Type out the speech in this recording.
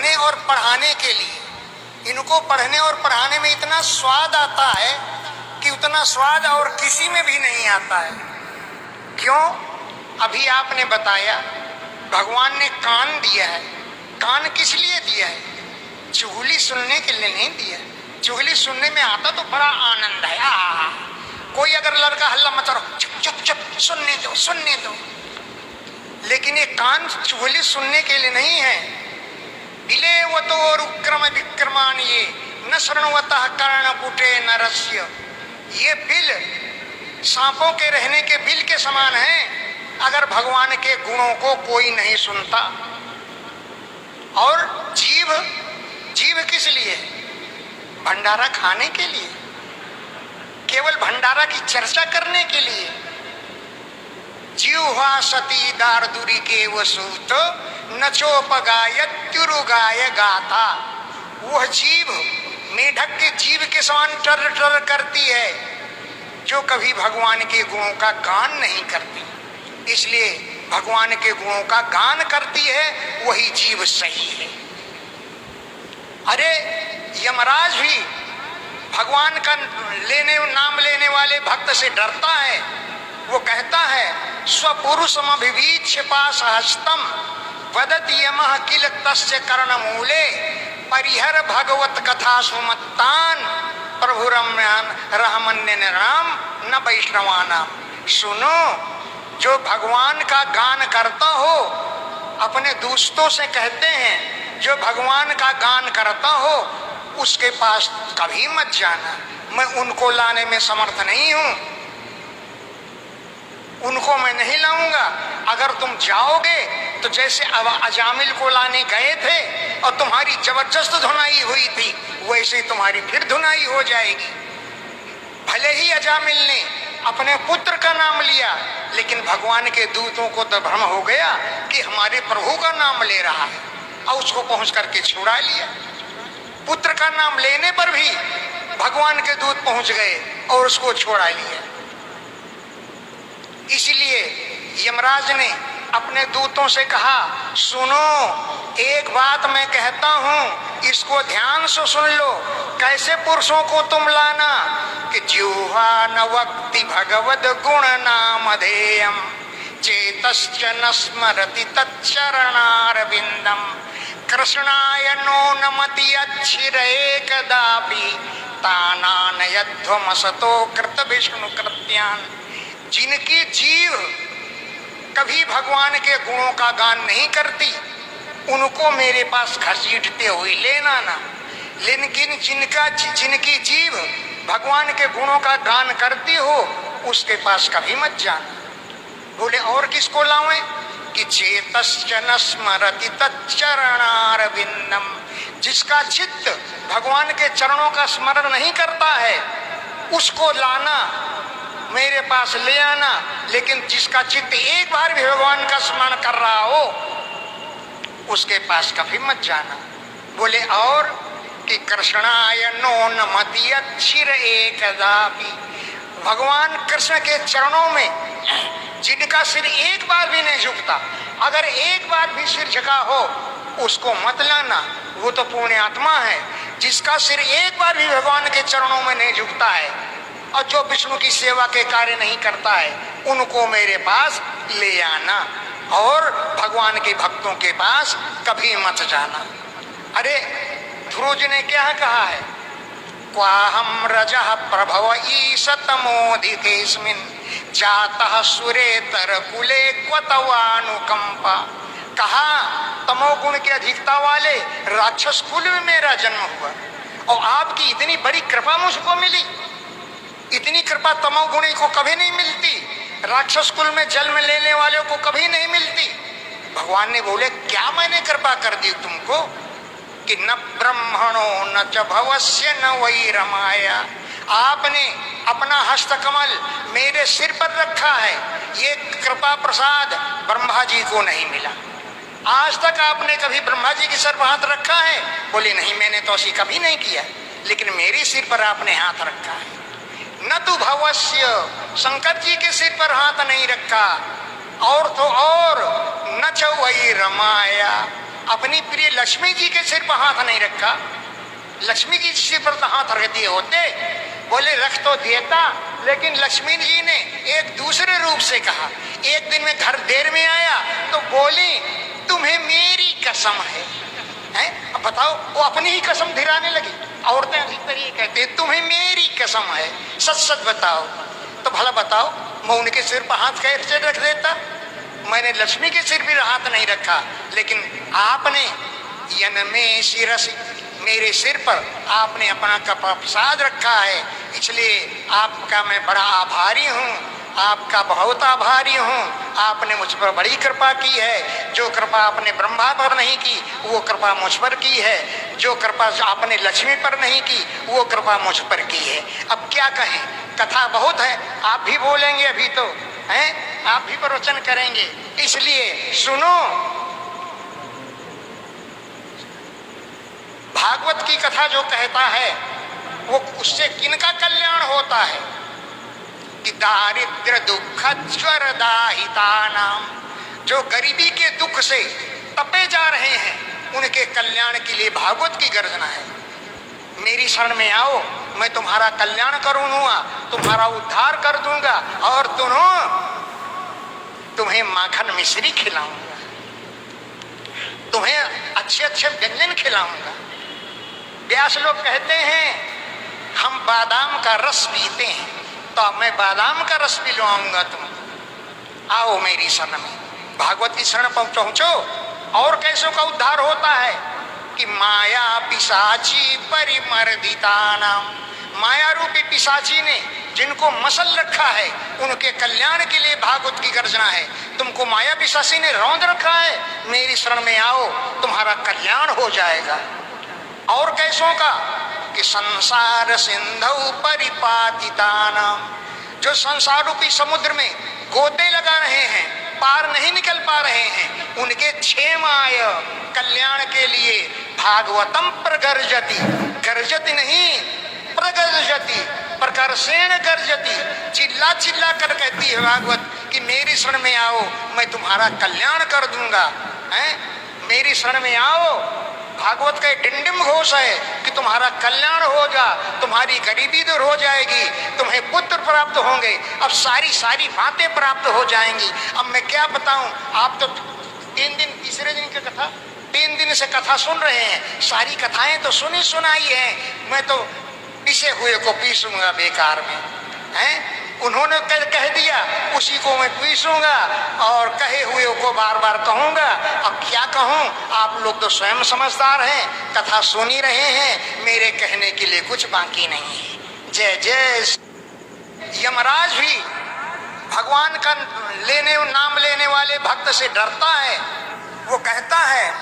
पढ़ने और पढ़ाने के लिए, इनको पढ़ने और पढ़ाने में इतना स्वाद आता है कि उतना स्वाद और किसी में भी नहीं आता है। क्यों? अभी आपने बताया भगवान ने कान दिया है। कान किस लिए दिया है? चुगली सुनने के लिए नहीं दिया है। चुगली सुनने में आता तो बड़ा आनंद है। कोई अगर लड़का हल्ला मचा रहा, चुप चुप चुप, सुनने दो सुनने दो। लेकिन ये कान चुगली सुनने के लिए नहीं है। इलेवतो और उक्रम विक्रमान ये न शृण्वतः कर्णपुटे नरस्य। ये बिल सांपों के रहने के बिल के समान है अगर भगवान के गुणों को कोई नहीं सुनता। और जीव, जीव किस लिए? भंडारा खाने के लिए, केवल भंडारा की चर्चा करने के लिए। जीवा सती दारदुरी के वसूत नचोपगायत्युरुगाय गाथा। वह जीव मेढक के जीव के समान टर टर करती है जो कभी भगवान के गुणों का गान नहीं करती। इसलिए भगवान के गुणों का गान करती है वही जीव सही है। अरे यमराज भी भगवान का नाम लेने वाले भक्त से डरता है। वो कहता है स्वपुरुषमभिवीक्ष्य पाशहस्तम वदति यमः किल तस्य कर्णमूले परिहर भगवत कथा सुमत्तान प्रभु रम्यान रहमन्य राम न वैष्णवानाम। सुनो, जो भगवान का गान करता हो, अपने दोस्तों से कहते हैं जो भगवान का गान करता हो उसके पास कभी मत जाना। मैं उनको लाने में समर्थ नहीं हूं, उनको मैं नहीं लाऊंगा। अगर तुम जाओगे तो जैसे अजामिल को लाने गए थे और तुम्हारी जबरदस्त धुनाई हुई थी, वैसे ही तुम्हारी फिर धुनाई हो जाएगी। भले ही अजामिल ने अपने पुत्र का नाम लिया, लेकिन भगवान के दूतों को तो भ्रम हो गया कि हमारे प्रभु का नाम ले रहा है, और उसको पहुंच करके छुड़ा लिया। पुत्र का नाम लेने पर भी भगवान के दूत पहुंच गए और उसको छोड़ा लिया। इसलिए यमराज ने अपने दूतों से कहा, सुनो, एक बात मैं कहता हूं, इसको ध्यान से सुन लो। कैसे पुरुषों को तुम लाना कि जिह्वा न वक्ति भगवद गुण नामधेयम चेतश्च न स्मरति तच्चरणारविंदम कृष्णाय नो नमति अच्छिरे कदापि तानानयध्वमसतो कृत विष्णु कृत्यान। जिनकी जीव कभी भगवान के गुणों का गान नहीं करती, उनको मेरे पास घसीटते हुए लेना ना। लेकिन जिनकी जीव भगवान के गुणों का गान करती हो, उसके पास कभी मत जाना। बोले और किसको लावें? कि चेतश्च न स्मरति तच्चरणारविंदम। जिसका चित्त भगवान के चरणों का स्मरण नहीं करता है, उसको लाना, मेरे पास ले आना। लेकिन जिसका चित्त एक बार भी भगवान का स्मरण कर रहा हो, उसके पास कभी मत जाना। बोले और कि कृष्णाय नो नमति अच्छिरे कदापि। भगवान कृष्ण के चरणों में जिनका सिर एक बार भी नहीं झुकता, अगर एक बार भी सिर झुका हो उसको मत लाना, वो तो पुण्य आत्मा है। जिसका सिर एक बार भी भगवान के चरणों में नहीं झुकता है और जो विष्णु की सेवा के कार्य नहीं करता है, उनको मेरे पास ले आना और भगवान के भक्तों के पास कभी मत जाना। अरे ध्रुव जी ने क्या कहा है? क्वाहम रजः प्रभव ईशतमोदितेस्मिन् जातः सुरेतर कुले क्वतवानुकंपा। कहा तमोगुण के अधिकता वाले राक्षस कुल में मेरा जन्म हुआ और आपकी इतनी बड़ी कृपा मुझको मिली। इतनी कृपा तमोगुणी को कभी नहीं मिलती, राक्षस कुल में जन्म लेने वालों को कभी नहीं मिलती। भगवान ने बोले क्या मैंने कृपा कर दी तुमको कि न ब्रह्मणो न च भवस्य न वै रमाया। आपने अपना हस्तकमल मेरे सिर पर रखा है, ये कृपा प्रसाद ब्रह्मा जी को नहीं मिला। आज तक आपने कभी ब्रह्मा जी के सिर पर हाथ रखा है? बोले नहीं, मैंने तो ऐसी कभी नहीं किया, लेकिन मेरे सिर पर आपने हाथ रखा है। न तो भवस्य, शंकर जी के सिर पर हाथ नहीं रखा, और तो और न च वै रमाया, अपनी प्रिय लक्ष्मी जी के सिर पर हाथ नहीं रखा? लक्ष्मी जी सिर पर तो हाथ रख दिए होते। बोले रख तो देता, लेकिन लक्ष्मी जी ने एक दूसरे रूप से कहा। एक दिन में घर देर में आया तो बोली तुम्हें मेरी कसम है। हैं? अब बताओ, वो अपनी ही कसम धिराने लगी। औरतें अधिकतर ये कहती है तुम्हें मेरी कसम है, सच सच बताओ। तो भला बताओ, मैं उनके सिर पर हाथ कैसे रख देता? मैंने लक्ष्मी के सिर पर हाथ नहीं रखा, लेकिन आपने यन में शिरस, मेरे सिर पर आपने अपना कपड़ा प्रसाद रखा है, इसलिए आपका मैं बड़ा आभारी हूँ, आपका बहुत आभारी हूँ। आपने मुझ पर बड़ी कृपा की है। जो कृपा आपने ब्रह्मा पर नहीं की वो कृपा मुझ पर की है। जो कृपा आपने लक्ष्मी पर नहीं की वो कृपा मुझ पर की है। अब क्या कहें, कथा बहुत है, आप भी बोलेंगे अभी तो हैं, आप भी प्रवचन करेंगे, इसलिए सुनो। भागवत की कथा जो कहता है वो उससे किनका कल्याण होता है कि दारिद्र दुख ज्वर दाहिता नाम, जो गरीबी के दुख से तपे जा रहे हैं उनके कल्याण के लिए भागवत की गर्जना है। मेरी शरण में आओ, मैं तुम्हारा कल्याण करूंगा, तुम्हारा उद्धार कर दूंगा और तुम्हें माखन मिश्री खिलाऊंगा, तुम्हें अच्छे अच्छे व्यंजन खिलाऊंगा। व्यास लोग कहते हैं हम बादाम का रस पीते हैं, तो मैं बादाम का रस पिलवाऊंगा। तुम आओ मेरी शरण में, भागवत की शरण पहुंचो। और कैसों का उद्धार होता है कि माया पिशाची परिमर्दिता नाम, माया रूपी पिशाची ने जिनको मसल रखा है उनके कल्याण के लिए भागवत की गर्जना है। तुमको माया पिशाची ने रौंद रखा है, मेरी शरण में आओ, तुम्हारा कल्याण हो जाएगा। और कैसों का कि संसार सिंधु परिपातिताना, जो संसार रूपी समुद्र में गोते लगा रहे हैं, पार नहीं निकल पा रहे हैं, उनके क्षेमाय कल्याण के लिए भागवतम प्रगर्जति, गर्जति नहीं प्रगर्जति, प्रकर्षेण गर्जति, चिल्ला चिल्ला कर कहती है भागवत कि मेरी शरण में आओ, मैं तुम्हारा कल्याण कर दूंगा। हैं? मेरी शरण में आओ, भागवत का डिंडिम घोष है कि तुम्हारा कल्याण होगा, तुम्हारी गरीबी दूर हो जाएगी, तुम्हें पुत्र प्राप्त होंगे, अब सारी सारी बातें प्राप्त हो जाएंगी। अब मैं क्या बताऊं, आप तो 3 दिन तीसरे दिन की कथा 3 दिन से कथा सुन रहे हैं, सारी कथाएं तो सुनी सुनाई है, मैं तो पिसे हुए को पीसूंगा बेकार में। हैं? उन्होंने कह दिया उसी को मैं पीसूंगा और कहे हुए को बार बार कहूंगा। अब क्या कहूं, आप लोग तो स्वयं समझदार हैं, कथा सुन ही रहे हैं, मेरे कहने के लिए कुछ बाकी नहीं है। जय जय। यमराज भी भगवान का नाम लेने वाले भक्त से डरता है। वो कहता है